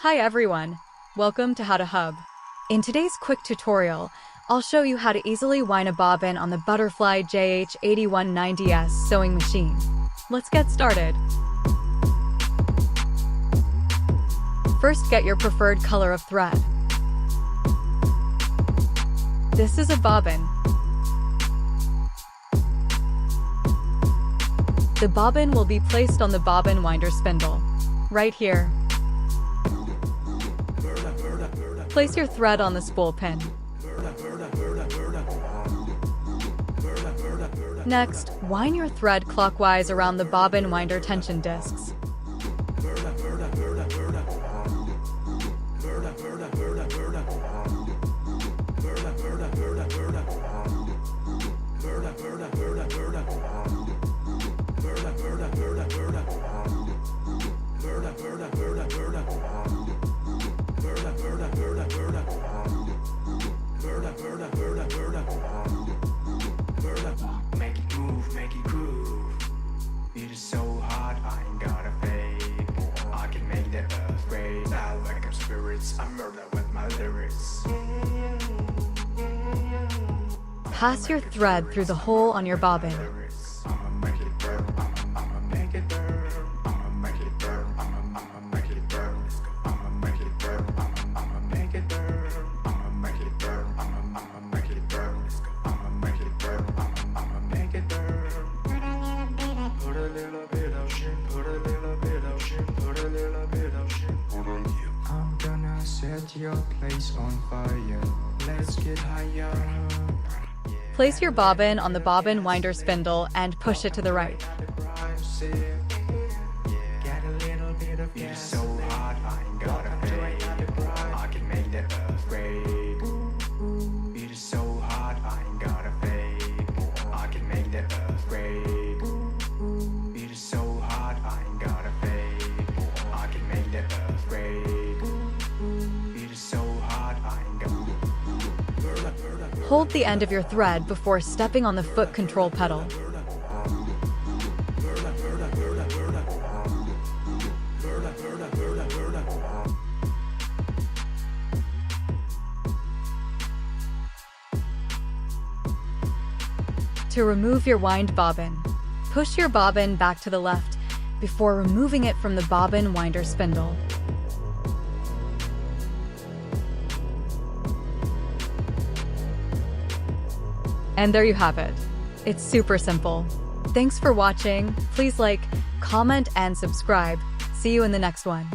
Hi everyone, welcome to How to Hub. In today's quick tutorial, I'll show you how to easily wind a bobbin on the Butterfly JH8190S sewing machine. Let's get started. First, get your preferred color of thread. This is a bobbin. The bobbin will be placed on the bobbin winder spindle, right here. Place your thread on the spool pin. Next, wind your thread clockwise around the bobbin winder tension discs. Pass your thread through the hole on your bobbin. Your place on fire. Let's get higher. Place your bobbin on the bobbin winder spindle and push it to the right. Hold the end of your thread before stepping on the foot control pedal. To remove your wind bobbin, push your bobbin back to the left before removing it from the bobbin winder spindle. And there you have it. It's super simple. Thanks for watching. Please like, comment, and subscribe. See you in the next one.